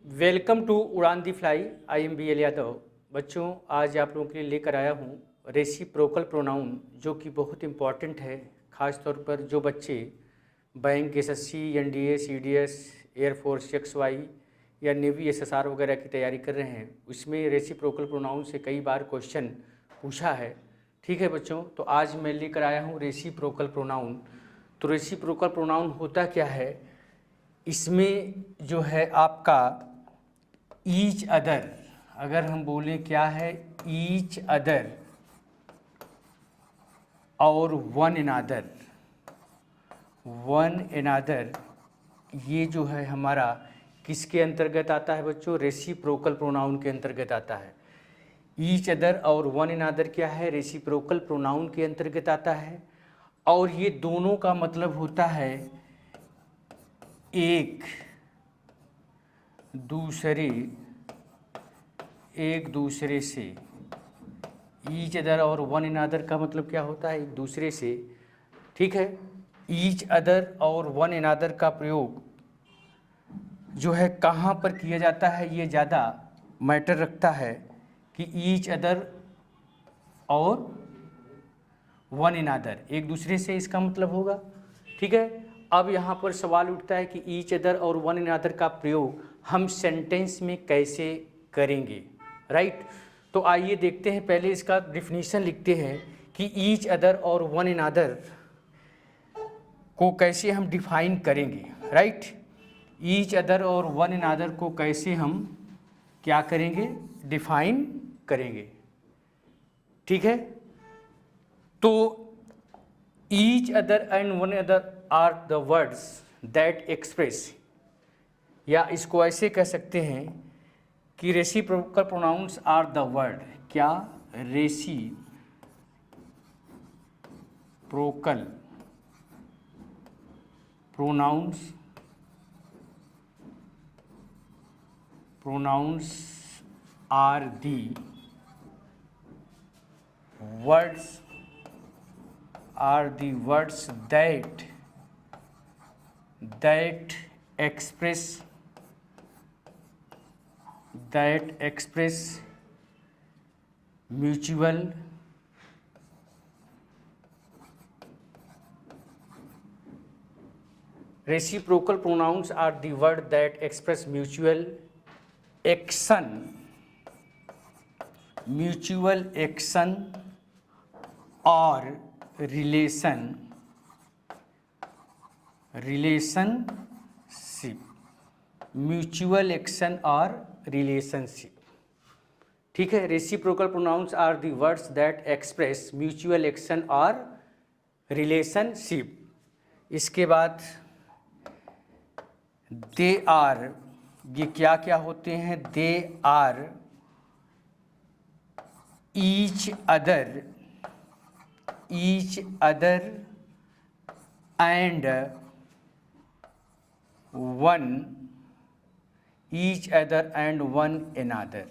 Welcome to Udaan the fly. I am B L Yadav. बच्चों, आज आप लोगों के लिए लेकर आया हूँ रेसिप्रोकल प्रोनाउन, जो कि बहुत इम्पॉर्टेंट है। ख़ास तौर पर जो बच्चे bank, SSC, NDA, CDS, air force, XY या नेवी एसएसआर वगैरह की तैयारी कर रहे हैं, उसमें रेसिप्रोकल प्रोनाउन से कई बार क्वेश्चन पूछा है। ठीक है बच्चों, तो आज मैं लेकर आया हूँ रेसिप्रोकल प्रोनाउन। तो रेसिप्रोकल प्रोनाउन होता क्या है? इसमें जो है आपका ईच अदर, अगर हम बोलें क्या है, ईच अदर और वन अनदर, वन अनदर, ये जो है हमारा किसके अंतर्गत आता है बच्चों? रेसिप्रोकल प्रोनाउन के अंतर्गत आता है। ईच अदर और वन अनदर क्या है? रेसिप्रोकल प्रोनाउन के अंतर्गत आता है। और ये दोनों का मतलब होता है एक दूसरे से। ईच अदर और वन अनदर का मतलब क्या होता है? एक दूसरे से। ठीक है, ईच अदर और वन अनदर का प्रयोग जो है कहाँ पर किया जाता है, ये ज़्यादा मैटर रखता है कि ईच अदर और वन अनदर एक दूसरे से, इसका मतलब होगा। ठीक है, अब यहाँ पर सवाल उठता है कि ईच अदर और वन अनदर का प्रयोग हम सेंटेंस में कैसे करेंगे, राइट? तो आइए देखते हैं, पहले इसका डिफिनीशन लिखते हैं कि ईच अदर और वन अनदर को कैसे हम डिफाइन करेंगे, राइट? ईच अदर और वन अनदर को कैसे हम क्या करेंगे? डिफाइन करेंगे। ठीक है, तो each other and one other are the words that express, या इसको ऐसे कह सकते हैं कि reciprocal pronouns are the word, क्या? Reciprocal pronouns are the words that express mutual reciprocal pronouns are the word that express mutual action or relationship, mutual action or relationship। ठीक है, reciprocal pronouns are the words that express mutual action और relationship. इसके बाद they are, ये क्या क्या होते हैं? They are each other and one, each other and one another,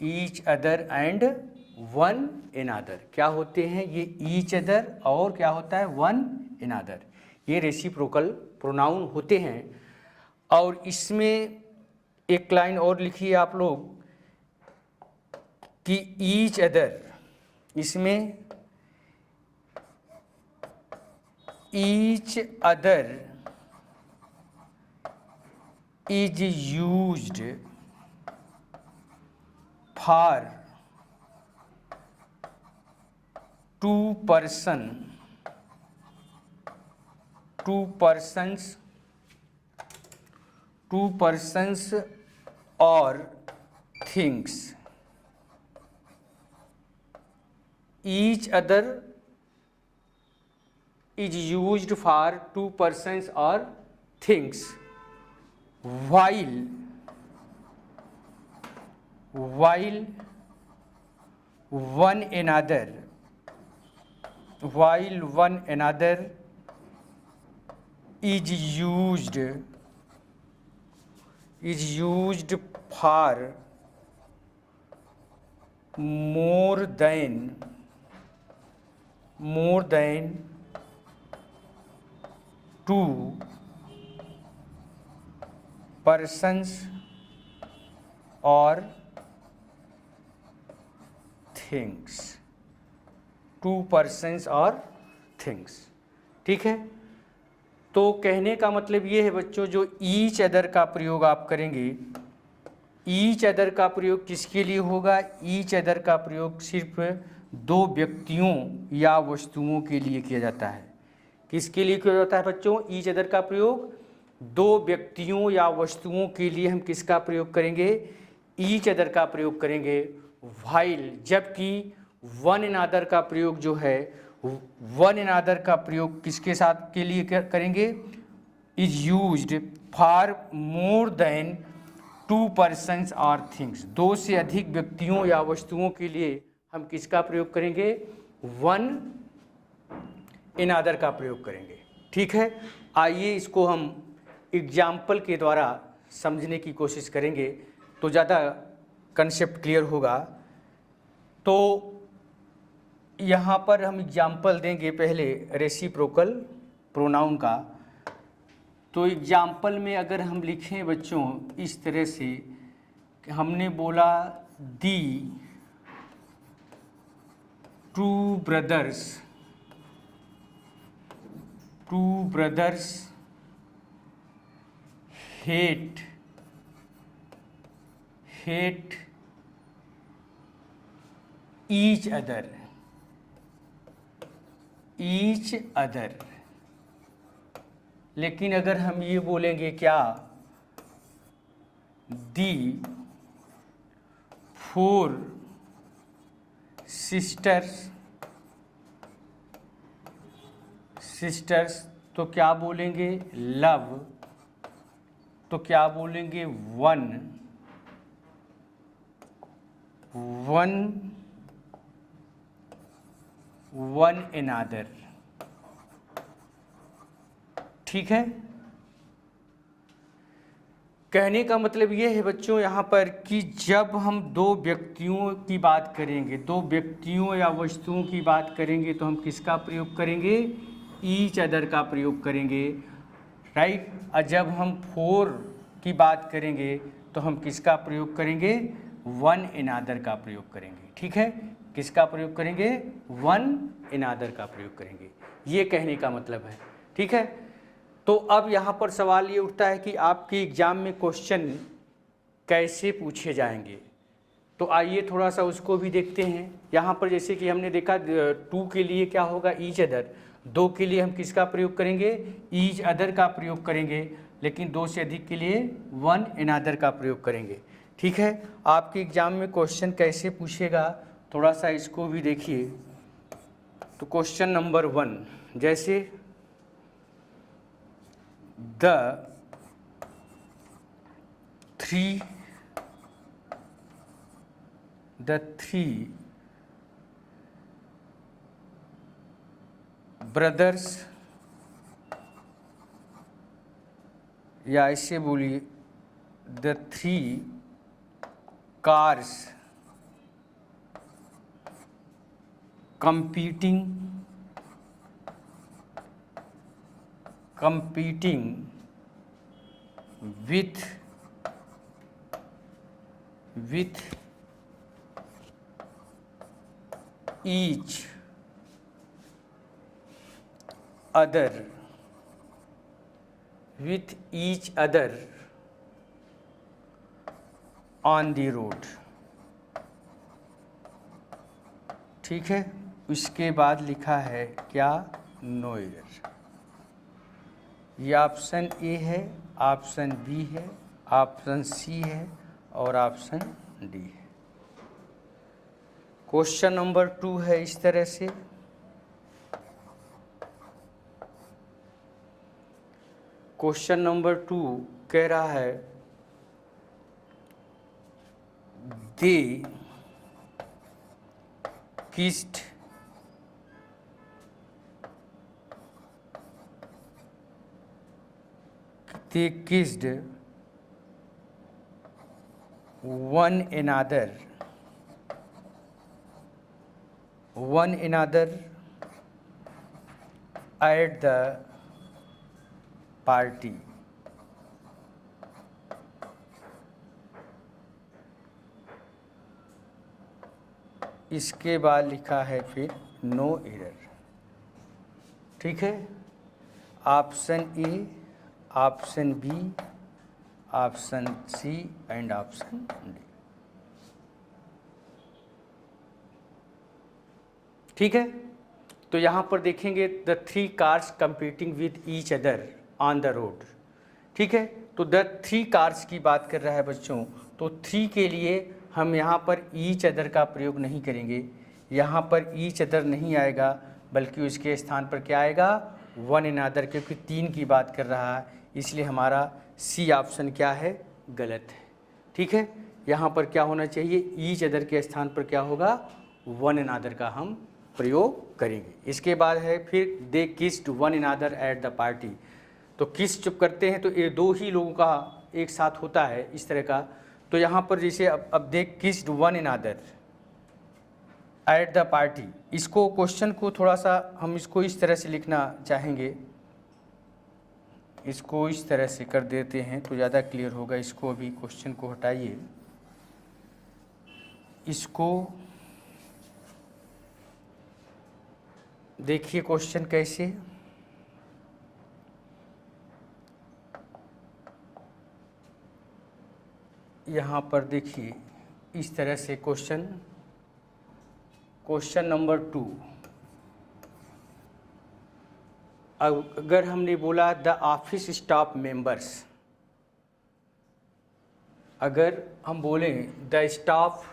each other and one another क्या होते हैं? ये ईच अदर और क्या होता है? One another. ये रेसिप्रोकल प्रोनाउन होते हैं। और इसमें एक लाइन और लिखिए आप लोग कि ईच अदर, इसमें each other is used for two persons or things। each other is used for two persons or things, while one another is used for more than two persons or things, two persons or things। ठीक है, तो कहने का मतलब ये है बच्चों, जो ईच अदर का प्रयोग आप करेंगे, ईच अदर का प्रयोग किसके लिए होगा? ईच अदर का प्रयोग सिर्फ दो व्यक्तियों या वस्तुओं के लिए किया जाता है। किसके लिए किया जाता है बच्चों? ईच अदर का प्रयोग दो व्यक्तियों या वस्तुओं के लिए हम किसका प्रयोग करेंगे? ईच अदर का प्रयोग करेंगे। व्हाइल, जबकि वन अनदर का प्रयोग जो है, वन अनदर का प्रयोग किसके साथ के लिए करेंगे? Is used for more than to persons और थिंग्स, दो से अधिक व्यक्तियों या वस्तुओं के लिए हम किसका प्रयोग करेंगे? वन अनदर का प्रयोग करेंगे। ठीक है, आइए इसको हम एग्जाम्पल के द्वारा समझने की कोशिश करेंगे तो ज़्यादा कंसेप्ट क्लियर होगा। तो यहाँ पर हम एग्जाम्पल देंगे पहले रेसिप्रोकल प्रोनाउन का। तो एग्जाम्पल में अगर हम लिखें बच्चों इस तरह से कि हमने बोला the two brothers hate each other. लेकिन अगर हम ये बोलेंगे क्या? दी फोर सिस्टर्स, तो क्या बोलेंगे? लव, तो क्या बोलेंगे? One another. ठीक है, कहने का मतलब ये है बच्चों यहाँ पर कि जब हम दो व्यक्तियों की बात करेंगे, दो व्यक्तियों या वस्तुओं की बात करेंगे, तो हम किसका प्रयोग करेंगे? ईच अदर का प्रयोग करेंगे, राइट। और जब हम फोर की बात करेंगे तो हम किसका प्रयोग करेंगे? वन अनदर का प्रयोग करेंगे। ठीक है, किसका प्रयोग करेंगे? वन अनदर का प्रयोग करेंगे, ये कहने का मतलब है। ठीक है, तो अब यहाँ पर सवाल ये उठता है कि आपके एग्ज़ाम में क्वेश्चन कैसे पूछे जाएंगे। तो आइए थोड़ा सा उसको भी देखते हैं। यहाँ पर जैसे कि हमने देखा टू के लिए क्या होगा? Each other. दो के लिए हम किसका प्रयोग करेंगे? ईच अदर का प्रयोग करेंगे। लेकिन दो से अधिक के लिए वन अनदर का प्रयोग करेंगे। ठीक है, आपके एग्ज़ाम में क्वेश्चन कैसे पूछेगा थोड़ा सा इसको भी देखिए। तो क्वेश्चन नंबर 1 जैसे द थ्री ब्रदर्स, या ऐसे बोलिए the three cars competing with each other on the road। ठीक है, उसके बाद लिखा है क्या? No error. ये ऑप्शन ए है, ऑप्शन बी है, ऑप्शन सी है और ऑप्शन डी है। क्वेश्चन नंबर 2 है इस तरह से। क्वेश्चन नंबर 2 कह रहा है दे kissed one another at the party। इसके बाद लिखा है फिर नो एरर। ठीक है, option A, option B, option C and option D. ठीक है, तो यहाँ पर देखेंगे the 3 cars competing with each other on the road. ठीक है, तो द 3 कार्स की बात कर रहा है बच्चों, तो 3 के लिए हम यहाँ पर ईच अदर का प्रयोग नहीं करेंगे, यहाँ पर ईच अदर नहीं आएगा, बल्कि उसके स्थान पर क्या आएगा, वन अनदर, क्योंकि 3 की बात कर रहा है, इसलिए हमारा सी ऑप्शन क्या है, गलत है। ठीक है, यहाँ पर क्या होना चाहिए, ईच अदर के स्थान पर क्या होगा, वन अनदर का हम प्रयोग करेंगे। इसके बाद है फिर they kissed one another at the party. तो किस जब करते हैं तो ये 2 ही लोगों का एक साथ होता है इस तरह का। तो यहाँ पर जैसे अब they kissed one another at the party, इसको क्वेश्चन को थोड़ा सा हम इसको इस तरह से लिखना चाहेंगे, इसको इस तरह से कर देते हैं तो ज़्यादा क्लियर होगा। इसको अभी क्वेश्चन को हटाइए, इसको देखिए क्वेश्चन कैसे, यहाँ पर देखिए इस तरह से क्वेश्चन नंबर 2, अगर हमने बोला द ऑफिस स्टाफ मेंबर्स, अगर हम बोलें द स्टाफ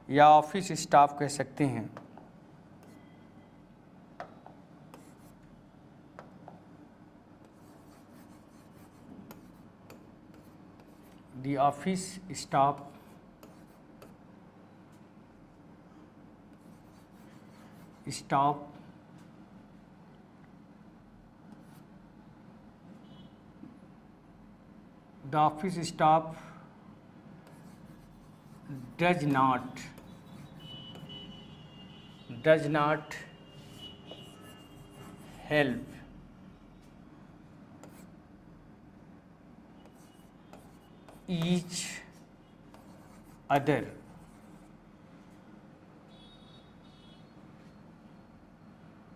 या ऑफिस स्टाफ कह सकते हैं, the office staff the office staff does not help each other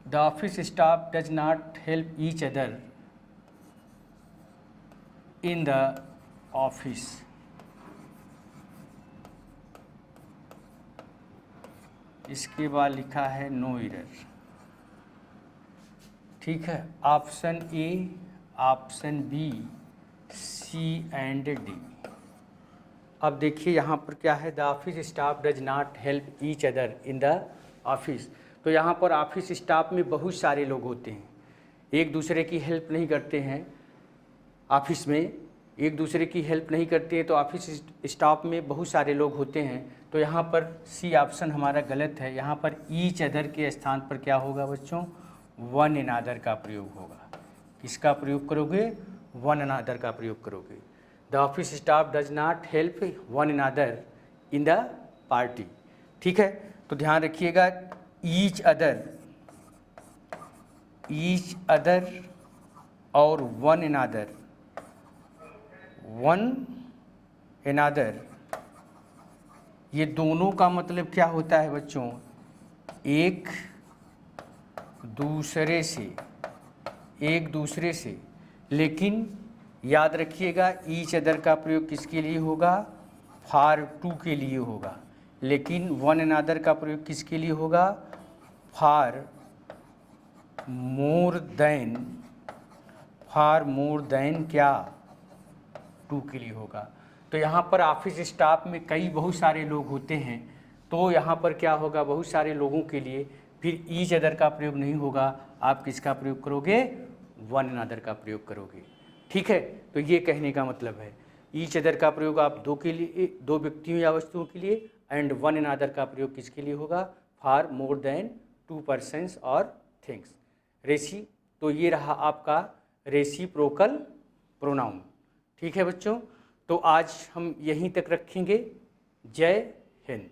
the office staff does not help each other in the office। इसके बाद लिखा है नो एरर। ठीक है, option A, option B, C and D. अब देखिए यहाँ पर क्या है, the office staff does not help each other in the office. तो यहाँ पर ऑफिस स्टाफ में बहुत सारे लोग होते हैं, एक दूसरे की हेल्प नहीं करते हैं, ऑफिस में एक दूसरे की हेल्प नहीं करते हैं, तो ऑफिस स्टाफ में बहुत सारे लोग होते हैं। तो यहाँ पर सी ऑप्शन हमारा गलत है, यहाँ पर ईच अदर के स्थान पर क्या होगा बच्चों, वन अनदर का प्रयोग होगा। किसका प्रयोग करोगे, वन अनदर का प्रयोग करोगे। The office staff does not help one another in the party. ठीक है, तो ध्यान रखिएगा, ईच अदर और वन अनदर, ये दोनों का मतलब क्या होता है बच्चों, एक दूसरे से। लेकिन याद रखिएगा ईच अदर का प्रयोग किसके लिए होगा, फॉर टू के लिए होगा, लेकिन वन अनदर का प्रयोग किसके लिए होगा, फॉर मोर देन क्या, टू के लिए होगा। तो यहाँ पर ऑफिस स्टाफ में बहुत सारे लोग होते हैं, तो यहाँ पर क्या होगा, बहुत सारे लोगों के लिए फिर ईच अदर का प्रयोग नहीं होगा, आप किसका प्रयोग करोगे, वन अनदर का प्रयोग करोगे। ठीक है, तो ये कहने का मतलब है ईच अदर का प्रयोग आप दो व्यक्तियों या वस्तुओं के लिए, एंड वन अनदर का प्रयोग किसके लिए होगा, फॉर मोर देन 2 पर्सन्स और थिंग्स। रेसी, तो ये रहा आपका रेसिप्रोकल प्रोनाउन। ठीक है बच्चों, तो आज हम यहीं तक रखेंगे। जय हिंद।